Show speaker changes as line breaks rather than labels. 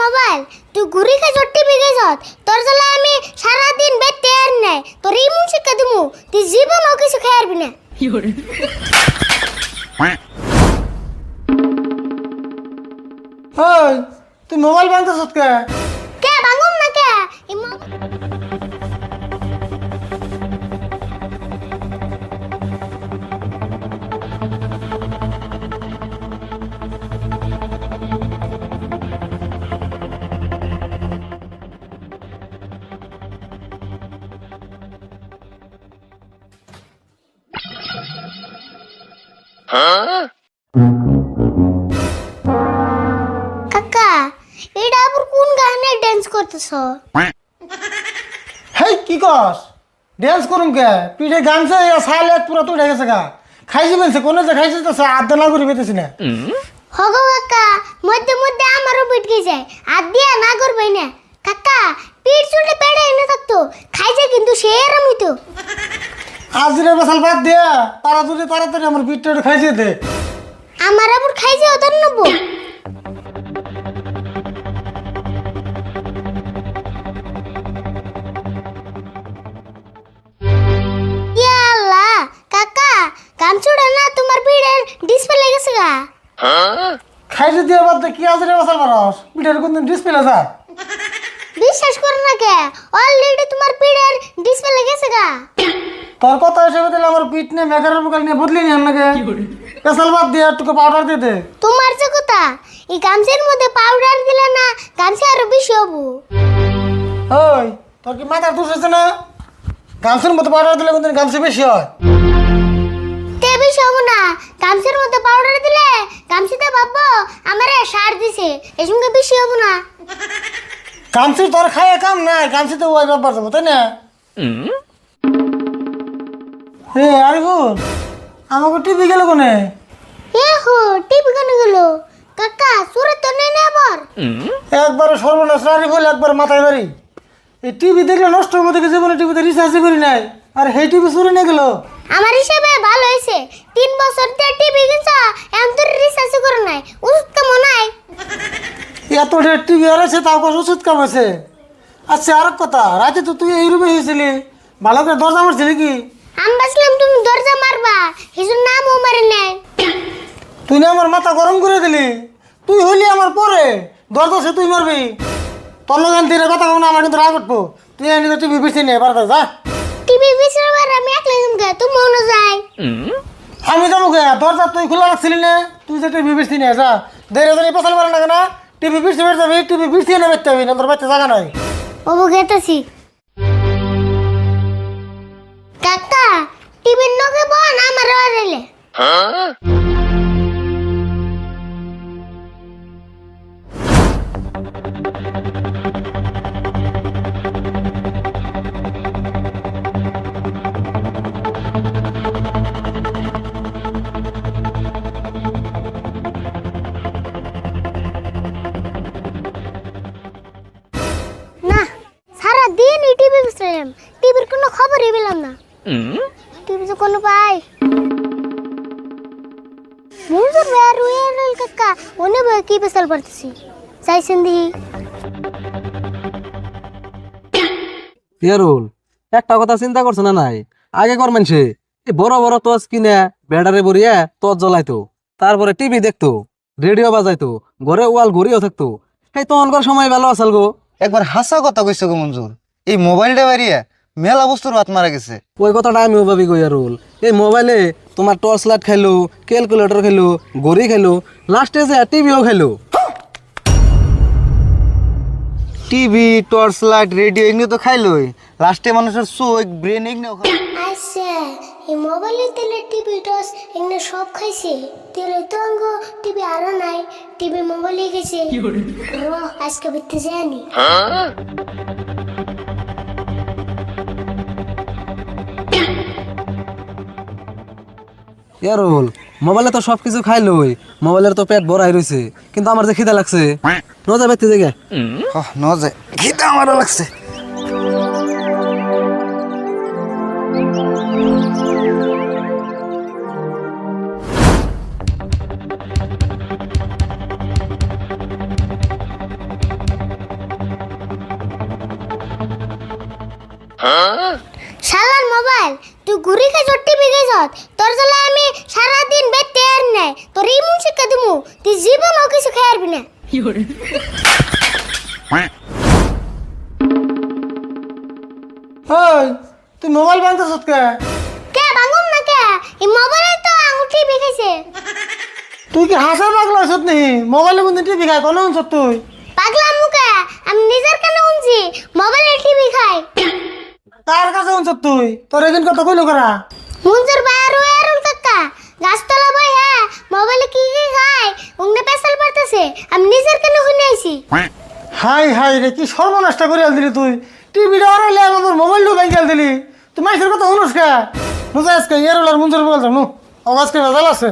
Mobile তুই ঘুরি খাইছ টিভি খাইছ তোর জ্বালা আমি সারাদিন বেতে আর নাই তোর ইমন শিক্ষা দিমু তুই জীবনও কিছু খাই পারবি না
ওই তুই মোবাইল ভাঙতেছ কে?
কে ভাঙুম না কে কাকা এটা আবার কোন গানে ডান্স করতেছ
হেই কি কস ড্যান্স করুম কে পিঠে গানছে সাইলে পুরো তুই গেছে গা খাইছি বলছে কোনে যে খাইছিস তো আধা না করে পেতেছি না
হগো কাকা মধ্যে মধ্যে আমারও পিট গই যায় আর দিয়া না করবাই না কাকা পিট চুলে পেড়ে এনে থাকতো খাইছে কিন্তু সেরম হইতো
আজ রে বসাল বাদ দিয়া তাড়াতাড়ি আমার পিঠটা একটু খাইছে দে
আমার আবার খাইছে ওদের নেবো আল্লাহ কাকা গামছুড়া না তোমার পিঠের ডিসপ্লে গেছে গা
খাইছে দিয়া বাদ দে কি আজ রে বসাল পারস পিঠের কোন দিন ডিসপ্লে যা
বিশ্বাস করো না কে অলরেডি তোমার পিঠের ডিসপ্লে গেছে গা
তোর কথা হিসেবে দিলে আমার পিঠ নিয়ে মেকারের বুকাল নিয়ে বদলি নি আপনাকে পেশাল বাদ দিয়ে একটু পাউডার দিয়ে দে
তোমার যে কথা এই গামছার মধ্যে পাউডার দিলে না গামছা আরো বেশি হবো
ওই তোর কি মাথার দোষ হয়েছে না গামছার মধ্যে পাউডার দিলে কোনদিন গামছা বেশি হয়
তে বেশি হবো না গামছার মধ্যে পাউডার দিলে গামছিতে ভাববো আমারে সার দিছে এর সঙ্গে বেশি হবো না
গামছি তোর খায় কাম নাই গামছিতে ওই ব্যাপার যাবো তাই না হে আরিফুল আমাকে টিভি গেল কোনে
এ হো টিভি কেন গেল কাকা সুরে তো নেই না আবার
একবার সর্বনাশ আরিফুল একবার মাথায় বাড়ি এই টিভি দেখলে নষ্ট হবো দেখে জীবনে টিভিতে রিচার্জই করি নাই আর সেই টিভি চুরি নিয়ে গেল
আমার হিসাবে ভালো হয়েছে 3 বছর দিয়ে টিভি কিনছ এখন তোর রিসার্চ করে নাই ওষুধ কেমন নাই
এত ঢের টিভি আর আছে তাও কত ওষুধ কাম আছে আচ্ছা আর কথা রাতে তো তুই এই রুমে হয়েছিলি ভালো করে দরজা মারছিলি কি
আমি ভাবছিলাম তুমি দরজা মারবা হিজুর নামও মারে নাই
তুই না আমার মাথা গরম করে দিলি তুই হইলি আমার পরে দরজা সে তুই মারবি তোর লোক দিনে কথা কম না আমার কিন্তু রাগ উঠবো তুই এনে তো টিভি বেশি নিয়ে পারতা যা
টিভি বিছাবার আমি একলা জমকে তুমি মনে যাই
আমি যাবো গে দরজা তুই খোলা রাখছিলি না তুই যে টিভি বেশি নিয়ে যা দেড় জানি পেছাল মারে না কেন টিভি বেশি বেড়ে যাবি টিভি বেশি এনে বেরতে হবে না তোর বাচ্চা জায়গা নাই
ওবো গেতেছি কাকা টিভির নগে বন আমার আরেলে না সারা দিন টিভি বসলাম টিভির কোনো খবরই পেলাম না টিভি তো কোনো পাই মুজুর বের হইল কাকা ওনে বে কি বেসাল পড়তেছি চাইছেন দি
ইয়ারুল একটা কথা চিন্তা করছ না নাই আগে কর মানছে এই বড় বড় টর্চ কিনে ব্যাটারি ভরিয়ে টর্চ জ্বলাইতো তারপরে টিভি দেখতো রেডিও বাজাইতো ঘরে ওয়াল ঘুরিয়েও থাকতো সেই তখনকার সময় ভালো আসাল গো
একবার হাসা কথা কইছো গো মঞ্জুর এই মোবাইলটা বাড়িয়ে মেলা বস্তুর হাত মারা গেছে
ওই কথাটা আমিও ভাবি গো ইয়ারুল এই মোবাইলে তোমার টর্চ লাইট খাইলো ক্যালকুলেটর খাইলো ঘড়ি খাইলো লাস্টে যে টিভিও খাইলো
টিভি টর্চ লাইট রেডিও এগুলো তো খাইলোই লাস্টে মানুষের চোখ ব্রেন এগুলো
আচ্ছা এই মোবাইলে তেলে টিভি টস এগুলো সব খাইছে তেলে তো অঙ্গ টিভি আরো নাই টিভি মোবাইলে গেছে র আজকে বিতে যায়নি
ইয়ারুল মোবাইলে তো সবকিছু খাইলোই মোবাইলের তো পেট ভরাই রয়েছে কিন্তু আমার যে খিদা লাগছে নজা ব্যক্তি জায়গা
নজে খিদা আমারও লাগছে
শালার মোবাইল তুই ঘুরি খাইছ টিভি খাইছ তোর জ্বালা আমি সারাদিন বেতে আর নাই তোর ইমন শিক্ষা দিমু তুই জীবনও কিছু খাই আরবি না
ওই তুই মোবাইল ভাঙতেছ কে?
কে ভাঙুম না কে এই মোবাইলে তো আঙুল টিভি খাইছে
তুই কি হাসার পাগল আছিস নি? মোবাইলে কোনদিন টিভি খায় কোন আনছ তুই?
পাগলা মুখে আমি নিজের কানে শুনছি মোবাইলে টিভি খাই
কার কাছে আনছ তুই? তোর এদিন কত কইলো করা?
মুঞ্জুর বাইর হয়ে আরুল কাকা গাছতলা বই হ্যাঁ মোবাইলে কি কি খায় উংনে পেছাল পারতেছে আমি নিজের কানে শুনে আইছি
হাই হাই রে কি সর্বনাশটা করে দিলি তুই। টিভিটা অরাইলে আমার মোবাইলটাও ভেঙে দিলি। তুই মাইসের কথা শুনুস কে? নুজা আজকে ইয়ারুলার মুঞ্জুর বল যাম নু আজকে ভেজাল আছে।